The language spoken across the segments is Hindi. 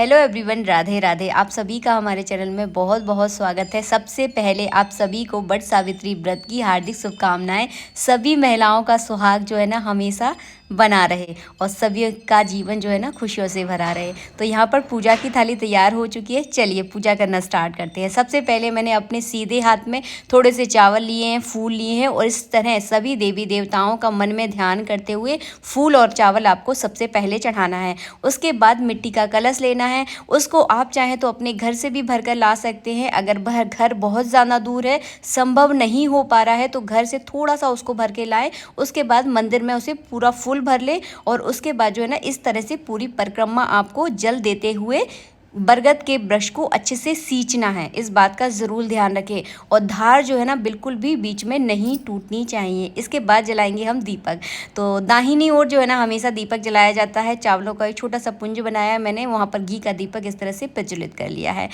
Hello everyone, Radhe Radhe. आप सभी का हमारे चैनल में बहुत बहुत स्वागत है। सबसे पहले आप सभी को वट सावित्री व्रत की हार्दिक शुभकामनाएं। सभी महिलाओं का सुहाग जो है ना हमेशा बना रहे और सभी का जीवन जो है ना खुशियों से भरा रहे। तो यहाँ पर पूजा की थाली तैयार हो चुकी है। चलिए पूजा करना स्टार्ट करते हैं। सबसे पहले मैंने अपने सीधे हाथ में थोड़े से चावल लिए हैं, फूल लिए हैं और इस तरह सभी देवी देवताओं का मन में ध्यान करते हुए फूल और चावल आपको सबसे पहले चढ़ाना है। उसके बाद मिट्टी का कलश लेना है। उसको आप चाहें तो अपने घर से भी भरकर ला सकते हैं। अगर घर बहुत ज़्यादा दूर है, संभव नहीं हो पा रहा है, तो घर से थोड़ा सा उसको भर के लाएं। उसके बाद मंदिर में उसे पूरा फुल भर ले और उसके बाद जो है ना इस तरह से पूरी परिक्रमा आपको जल देते हुए बरगद के वृक्ष को अच्छे से सींचना है। इस बात का ज़रूर ध्यान रखें और धार जो है ना बिल्कुल भी बीच में नहीं टूटनी चाहिए। इसके बाद जलाएंगे हम दीपक। तो दाहिनी ओर जो है ना हमेशा दीपक जलाया जाता है। चावलों का एक छोटा सा पुंज बनाया है मैंने, वहाँ पर घी का दीपक इस तरह से प्रज्वलित कर लिया है।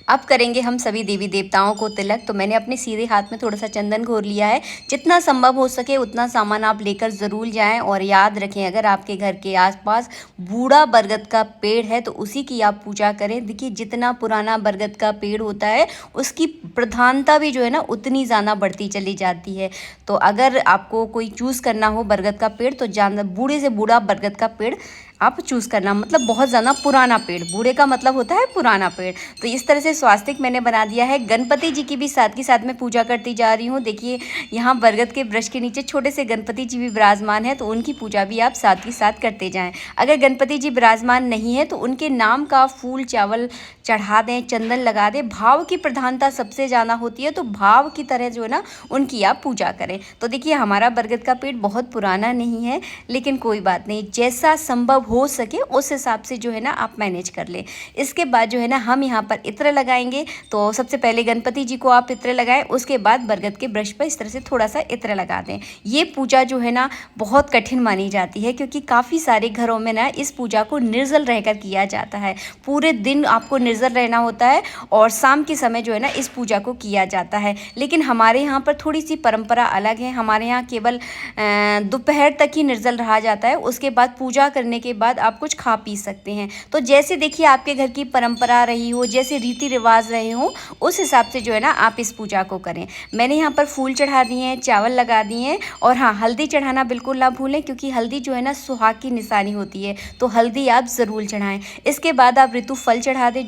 अब करेंगे हम सभी देवी देवताओं को तिलक। तो मैंने अपने सीधे हाथ में थोड़ा सा चंदन घोर लिया है। जितना संभव हो सके उतना सामान आप लेकर ज़रूर जाएँ और याद रखें, अगर आपके घर के आसपास बूढ़ा बरगद का पेड़ है तो उसी की आप पूजा करें। देखिए, जितना पुराना बरगद का पेड़ होता है उसकी प्रधानता भी जो है ना उतनी ज़्यादा बढ़ती चली जाती है। तो अगर आपको कोई चूज़ करना हो बरगद का पेड़ तो ज़्यादा बूढ़े से बूढ़ा बरगद का पेड़ आप चूज़ करना, मतलब बहुत ज़्यादा पुराना पेड़। बूढ़े का मतलब होता है पुराना पेड़। तो इस तरह से स्वास्तिक मैंने बना दिया है। गणपति जी की भी साथ के साथ में पूजा करती जा रही हूँ। देखिए, यहाँ बरगद के वृक्ष के नीचे छोटे से गणपति जी भी विराजमान है, तो उनकी पूजा भी आप साथ ही साथ करते जाएं। अगर गणपति जी विराजमान नहीं है तो उनके नाम का फूल चावल चढ़ा दें, चंदन लगा दें। भाव की प्रधानता सबसे ज़्यादा होती है, तो भाव की तरह जो है ना उनकी आप पूजा करें। तो देखिए, हमारा बरगद का पेड़ बहुत पुराना नहीं है, लेकिन कोई बात नहीं, जैसा संभव हो सके उस हिसाब से जो है ना आप मैनेज कर लें। इसके बाद जो है ना हम यहाँ पर इत्र लगाएंगे। तो सबसे पहले गणपति जी को आप इत्र लगाएं, उसके बाद बरगद के वृक्ष पर इस तरह से थोड़ा सा इत्र लगा दें। ये पूजा जो है ना बहुत कठिन मानी जाती है, क्योंकि काफ़ी सारे घरों में ना इस पूजा को निर्जल रहकर किया जाता है। पूरे दिन आपको निर्जल रहना होता है और शाम के समय जो है ना इस पूजा को किया जाता है। लेकिन हमारे यहाँ पर थोड़ी सी परंपरा अलग है। हमारे यहाँ केवल दोपहर तक ही निर्जल रहा जाता है। उसके बाद पूजा करने के बाद आप कुछ खा पी सकते हैं। तो जैसे देखिए आपके घर की परंपरा रही हो, जैसे रीति रिवाज रहे हो, उस हिसाब से जो है ना आप इस पूजा को करें। मैंने यहाँ पर फूल चढ़ा दिए हैं, चावल लगा दिए हैं और हाँ, हल्दी चढ़ाना बिल्कुल ना भूलें, क्योंकि हल्दी जो है ना सुहाग की निशानी होती है। तो हल्दी आप ज़रूर चढ़ाएं। इसके बाद आप ऋतु फल चढ़ा दें।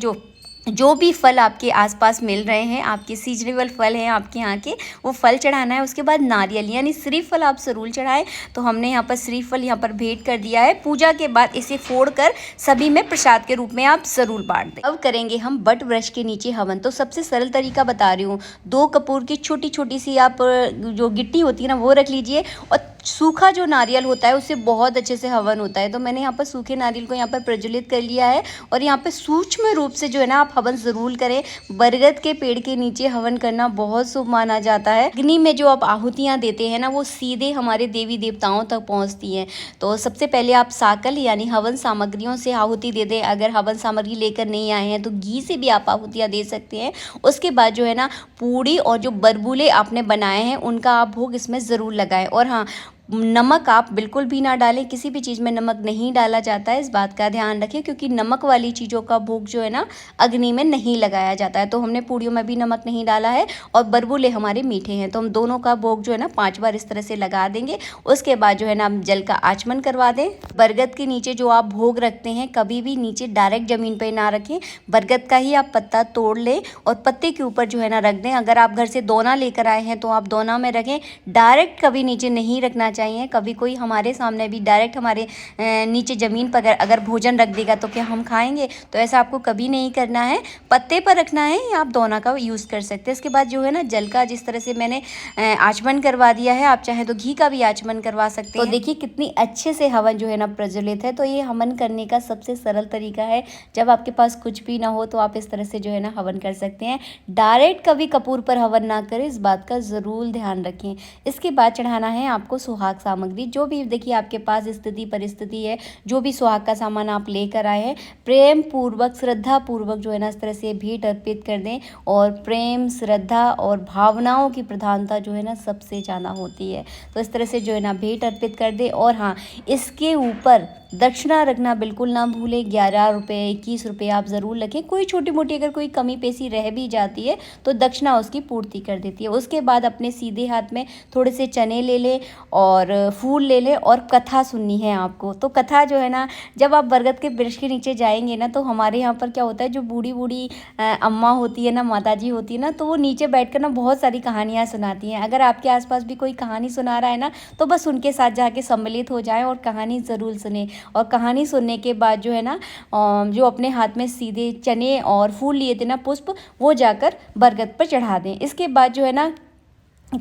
जो भी फल आपके आसपास मिल रहे हैं, आपके सीजनेबल फल हैं आपके यहाँ के, वो फल चढ़ाना है। उसके बाद नारियल यानी श्रीफल आप ज़रूर चढ़ाएं। तो हमने यहाँ पर श्रीफल यहाँ पर भेंट कर दिया है। पूजा के बाद इसे फोड़कर सभी में प्रसाद के रूप में आप ज़रूर बांट दें। अब करेंगे हम वट वृक्ष के नीचे हवन। तो सबसे सरल तरीका बता रही हूँ। 2 कपूर की छोटी छोटी सी आप जो गिट्टी होती है ना वो रख लीजिए और सूखा जो नारियल होता है उससे बहुत अच्छे से हवन होता है। तो मैंने यहाँ पर सूखे नारियल को यहाँ पर प्रज्वलित कर लिया है और यहाँ पर सूक्ष्म रूप से जो है ना आप हवन ज़रूर करें। बरगद के पेड़ के नीचे हवन करना बहुत शुभ माना जाता है। अग्नि में जो आप आहुतियाँ देते हैं ना वो सीधे हमारे देवी देवताओं तक पहुँचती हैं। तो सबसे पहले आप साकल यानी हवन सामग्रियों से आहुति दे दें। अगर हवन सामग्री लेकर नहीं आए हैं तो घी से भी आप आहुतियाँ दे सकते हैं। उसके बाद जो है ना पूड़ी और जो बरबुले आपने बनाए हैं उनका आप भोग इसमें ज़रूर लगाएं। और हाँ, नमक आप बिल्कुल भी ना डालें। किसी भी चीज़ में नमक नहीं डाला जाता है, इस बात का ध्यान रखें, क्योंकि नमक वाली चीज़ों का भोग जो है ना अग्नि में नहीं लगाया जाता है। तो हमने पूड़ियों में भी नमक नहीं डाला है और बरबुले हमारे मीठे हैं, तो हम दोनों का भोग जो है ना 5 बार इस तरह से लगा देंगे। उसके बाद जो है ना हम जल का आचमन करवा दें। बरगद के नीचे जो आप भोग रखते हैं कभी भी नीचे डायरेक्ट ज़मीन पर ना रखें। बरगद का ही आप पत्ता तोड़ लें और पत्ते के ऊपर जो है ना रख दें। अगर आप घर से दोना लेकर आए हैं तो आप दोना में रखें, डायरेक्ट कभी नीचे नहीं रखना चाहिए। कभी कोई हमारे सामने भी डायरेक्ट हमारे नीचे ज़मीन पर अगर भोजन रख देगा तो क्या हम खाएंगे? तो ऐसा आपको कभी नहीं करना है। पत्ते पर रखना है या आप दोना का यूज़ कर सकते हैं। इसके बाद जो है ना जल का जिस तरह से मैंने आचमन करवा दिया है, आप चाहें तो घी का भी आचमन करवा सकते हैं। तो देखिए कितनी अच्छे से हवन जो है ना प्रज्वलित है। तो ये हवन करने का सबसे सरल तरीका है। जब आपके पास कुछ भी ना हो तो आप इस तरह से जो है ना हवन कर सकते हैं। डायरेक्ट कभी कपूर पर हवन ना करें, इस बात का ज़रूर ध्यान रखें। इसके बाद चढ़ाना है आपको सुहाग सुहाग सामग्री, जो भी देखिए आपके पास स्थिति परिस्थिति है, जो भी सुहाग का सामान आप लेकर आए हैं, प्रेम पूर्वक श्रद्धा पूर्वक जो है ना इस तरह से भेंट अर्पित कर दें। और प्रेम, श्रद्धा और भावनाओं की प्रधानता जो है ना सबसे ज़्यादा होती है। तो इस तरह से जो है ना भेंट अर्पित कर दें। और हाँ, इसके ऊपर दक्षिणा रखना बिल्कुल ना भूलें। 11 रुपये, 21 रुपये आप ज़रूर रखें। कोई छोटी मोटी अगर कोई कमी पेशी रह भी जाती है तो दक्षिणा उसकी पूर्ति कर देती है। उसके बाद अपने सीधे हाथ में थोड़े से चने ले लें और फूल ले लें और कथा सुननी है आपको। तो कथा जो है ना, जब आप बरगद के वृक्ष के नीचे जाएंगे ना, तो हमारे यहाँ पर क्या होता है, जो बूढ़ी बूढ़ी अम्मा होती है ना, माता जी होती है ना, तो वो नीचे बैठकर ना बहुत सारी कहानियाँ सुनाती हैं। अगर आपके आसपास भी कोई कहानी सुना रहा है ना, तो बस उनके साथ जाके सम्मिलित हो जाएं और कहानी ज़रूर सुने। और कहानी सुनने के बाद जो है ना, जो अपने हाथ में सीधे चने और फूल लिए थे ना, पुष्प, वो जाकर बरगद पर चढ़ा दें। इसके बाद जो है ना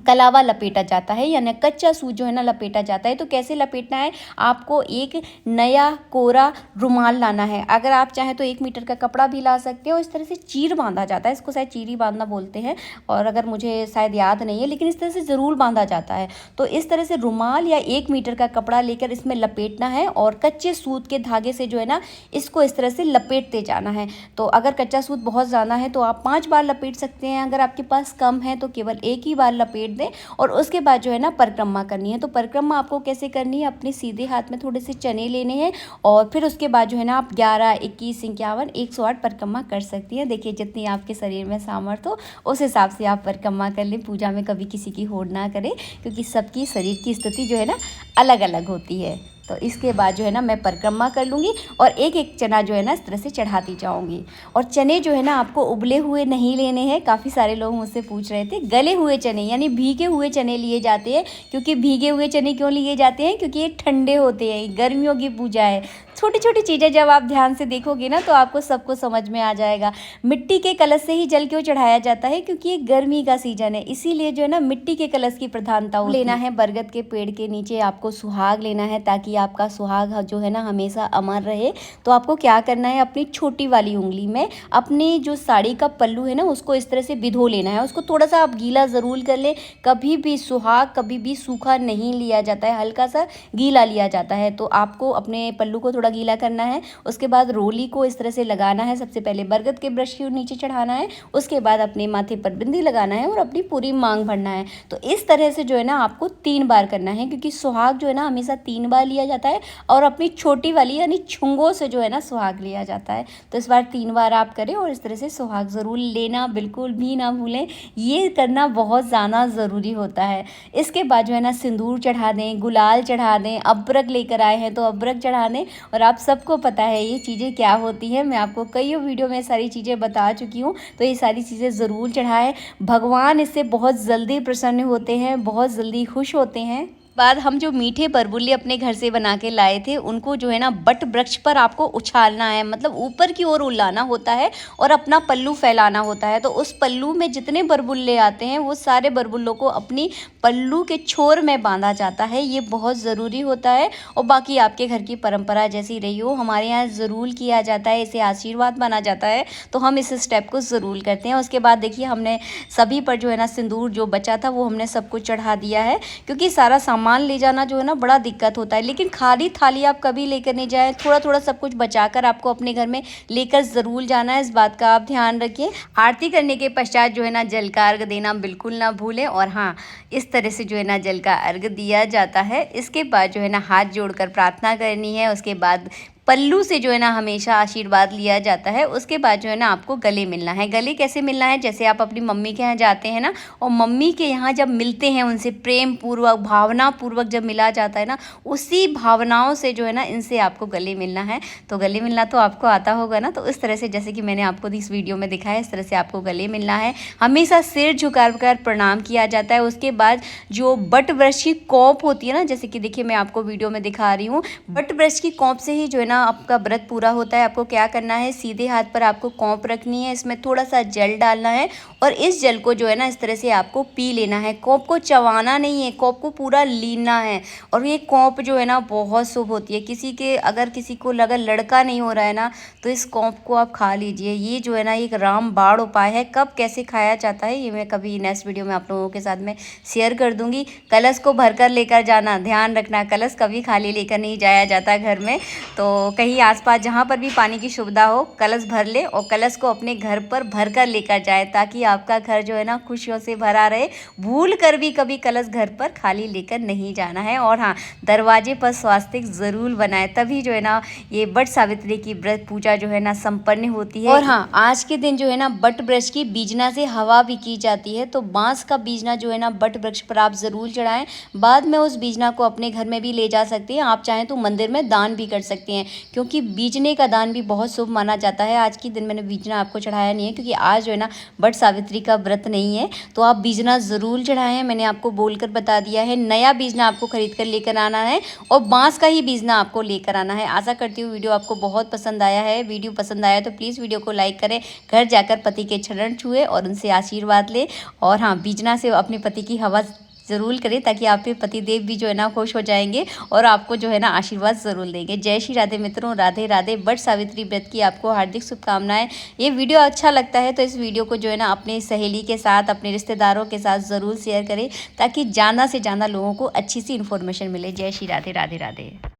कलावा लपेटा जाता है, यानी कच्चा सूत जो है ना लपेटा जाता है। तो कैसे लपेटना है, आपको एक नया कोरा रुमाल लाना है। अगर आप चाहें तो 1 मीटर का कपड़ा भी ला सकते हो। इस तरह से चीर बांधा जाता है, इसको शायद चीरी बांधना बोलते हैं, और अगर मुझे शायद याद नहीं है, लेकिन इस तरह से ज़रूर बांधा जाता है। तो इस तरह से रुमाल या 1 मीटर का कपड़ा लेकर इसमें लपेटना है और कच्चे सूत के धागे से जो है ना इसको इस तरह से लपेटते जाना है। तो अगर कच्चा सूत बहुत ज़्यादा है तो आप 5 बार लपेट सकते हैं। अगर आपके पास कम है तो केवल 1 ही बार लपेट दें। और उसके बाद जो है ना परिक्रमा करनी है। तो परिक्रमा आपको कैसे करनी है, अपने सीधे हाथ में थोड़े से चने लेने हैं और फिर उसके बाद जो है ना आप 11, 21, 51, 108 परिक्रमा कर सकती हैं। देखिए जितनी आपके शरीर में सामर्थ्य हो उस हिसाब से आप परिक्रमा कर लें। पूजा में कभी किसी की होड़ ना करें, क्योंकि सबकी शरीर की स्थिति जो है ना अलग अलग होती है। तो इसके बाद जो है ना मैं परिक्रमा कर लूँगी और एक एक चना जो है ना इस तरह से चढ़ाती जाऊँगी। और चने जो है ना आपको उबले हुए नहीं लेने हैं। काफ़ी सारे लोग मुझसे पूछ रहे थे, गले हुए चने यानी भीगे हुए चने लिए जाते हैं। क्योंकि भीगे हुए चने क्यों लिए जाते हैं, क्योंकि ये ठंडे होते हैं, गर्मियों की पूजा है। छोटी छोटी चीज़ें जब आप ध्यान से देखोगे ना तो आपको सबको समझ में आ जाएगा। मिट्टी के कलश से ही जल क्यों चढ़ाया जाता है, क्योंकि ये गर्मी का सीजन है, इसीलिए जो है ना मिट्टी के कलश की प्रधानता लेना है। बरगद के पेड़ के नीचे आपको सुहाग लेना है, ताकि आपका सुहाग जो है ना हमेशा अमर रहे। तो आपको क्या करना है, अपनी छोटी वाली उंगली में अपनी जो साड़ी का पल्लू है ना उसको इस तरह से भिगो लेना है। उसको थोड़ा सा आप गीला ज़रूर कर ले। कभी भी सुहाग कभी भी सूखा नहीं लिया जाता है, हल्का सा गीला लिया जाता है। तो आपको अपने पल्लू को थोड़ा गीला करना है। उसके बाद रोली को इस तरह से लगाना है। सबसे पहले बरगद के वृक्ष के नीचे चढ़ाना है, उसके बाद अपने माथे पर बिंदी लगाना है और अपनी पूरी मांग भरना है। तो इस तरह से जो है ना आपको 3 बार करना है, क्योंकि सुहाग जो है ना हमेशा 3 बार लिया जाता है और अपनी छोटी वाली यानी छुंगों से जो है ना सुहाग लिया जाता है। तो इस बार 3 बार आप करें और इस तरह से सुहाग ज़रूर लेना बिल्कुल भी ना भूलें। ये करना बहुत ज़्यादा ज़रूरी होता है। इसके बाद जो है ना सिंदूर चढ़ा दें, गुलाल चढ़ा दें, अबरक लेकर आए हैं तो अबरक चढ़ा दें। और आप सबको पता है ये चीज़ें क्या होती हैं, मैं आपको कई वीडियो में सारी चीज़ें बता चुकी हूँ। तो ये सारी चीज़ें ज़रूर चढ़ाएं। भगवान इससे बहुत जल्दी प्रसन्न होते हैं, बहुत जल्दी खुश होते हैं। बाद हम जो मीठे बरबुल्ले अपने घर से बना के लाए थे उनको जो है ना बट वृक्ष पर आपको उछालना है, मतलब ऊपर की ओर उलाना होता है और अपना पल्लू फैलाना होता है। तो उस पल्लू में जितने बरबुल्ले आते हैं वो सारे बरबुल्लों को अपनी पल्लू के छोर में बांधा जाता है। ये बहुत ज़रूरी होता है। और बाकी आपके घर की परंपरा जैसी रही हो, हमारे यहाँ ज़रूर किया जाता है, इसे आशीर्वाद माना जाता है। तो हम इस स्टेप को ज़रूर करते हैं। उसके बाद देखिए हमने सभी पर जो है ना सिंदूर जो बचा था वो हमने सब कुछ चढ़ा दिया है, क्योंकि सारा सामान ले जाना जो है ना बड़ा दिक्कत होता है। लेकिन खाली थाली आप कभी लेकर नहीं जाएं, थोड़ा थोड़ा सब कुछ बचाकर आपको अपने घर में लेकर ज़रूर जाना है, इस बात का आप ध्यान रखिए। आरती करने के पश्चात जो है ना जल का अर्घ देना बिल्कुल ना भूलें। और हाँ, इस तरह से जो है ना जल का अर्घ दिया जाता है। इसके बाद जो है ना हाथ जोड़कर प्रार्थना करनी है। उसके बाद पल्लू से जो है ना हमेशा आशीर्वाद लिया जाता है। उसके बाद जो है ना आपको गले मिलना है। गले कैसे मिलना है, जैसे आप अपनी मम्मी के यहाँ जाते हैं ना और मम्मी के यहाँ जब मिलते हैं उनसे प्रेम पूर्वक भावना पूर्वक जब मिला जाता है ना, उसी भावनाओं से जो है ना इनसे आपको गले मिलना है। तो गले मिलना तो आपको आता होगा ना। तो इस तरह से जैसे कि मैंने आपको इस वीडियो में दिखाया, इस तरह से आपको गले मिलना है। हमेशा सिर झुकाकर प्रणाम किया जाता है। उसके बाद जो बट वृक्ष की कौप होती है ना, जैसे कि देखिए मैं आपको वीडियो में दिखा रही हूँ, बट वृक्ष की कौप से ही जो है ना आपका व्रत पूरा होता है, आपको क्या करना है, सीधे हाथ पर आपको कौंप रखनी है, इसमें थोड़ा सा जल डालना है और इस जल को जो है ना इस तरह से आपको पी लेना है। कौंप को चबाना नहीं है, कौंप को पूरा लीना है। और ये कौंप जो है ना बहुत शुभ होती है। अगर किसी को अगर लड़का नहीं हो रहा है ना, तो इस कौंप को आप खा लीजिए। ये जो है ना एक रामबाण उपाय है। कब कैसे खाया जाता है ये मैं कभी नेक्स्ट वीडियो में आप लोगों के साथ में शेयर कर दूंगी। कलश को भरकर लेकर जाना, ध्यान रखना कलश कभी खाली लेकर नहीं जाया जाता घर में। तो कहीं आसपास जहाँ पर भी पानी की सुविधा हो कलश भर ले और कलश को अपने घर पर भर कर लेकर जाए, ताकि आपका घर जो है ना खुशियों से भरा रहे। भूल कर भी कभी कलश घर पर खाली लेकर नहीं जाना है। और हाँ, दरवाजे पर स्वास्तिक ज़रूर बनाए, तभी जो है ना ये वट सावित्री की व्रत पूजा जो है ना संपन्न होती है। और हाँ, आज के दिन जो है ना वट वृक्ष की बीजना से हवा भी की जाती है। तो बांस का बीजना जो है ना वट वृक्ष पर आप ज़रूर चढ़ाएं। बाद में उस बीजना को अपने घर में भी ले जा सकते हैं, आप चाहें तो मंदिर में दान भी कर सकते हैं, क्योंकि बीजने का दान भी बहुत शुभ माना जाता है। आज के दिन मैंने बीजना आपको चढ़ाया नहीं है, क्योंकि आज जो है ना वट सावित्री का व्रत नहीं है। तो आप बीजना ज़रूर चढ़ाएं, मैंने आपको बोलकर बता दिया है। नया बीजना आपको खरीद कर लेकर आना है और बांस का ही बीजना आपको लेकर आना है। आशा करती हूँ वीडियो आपको बहुत पसंद आया है। वीडियो पसंद आया तो प्लीज़ वीडियो को लाइक करें, घर जाकर पति के चरण छुए और उनसे आशीर्वाद लें। और हाँ, बीजना से अपने पति की हवा ज़रूर करें, ताकि आपके पतिदेव भी जो है ना खुश हो जाएंगे और आपको जो है ना आशीर्वाद ज़रूर देंगे। जय श्री राधे मित्रों, राधे राधे। वट सावित्री व्रत की आपको हार्दिक शुभकामनाएं। ये वीडियो अच्छा लगता है तो इस वीडियो को जो है ना अपने सहेली के साथ, अपने रिश्तेदारों के साथ ज़रूर शेयर करें, ताकि ज़्यादा से ज़्यादा लोगों को अच्छी सी इन्फॉर्मेशन मिले। जय श्री राधे, राधे राधे।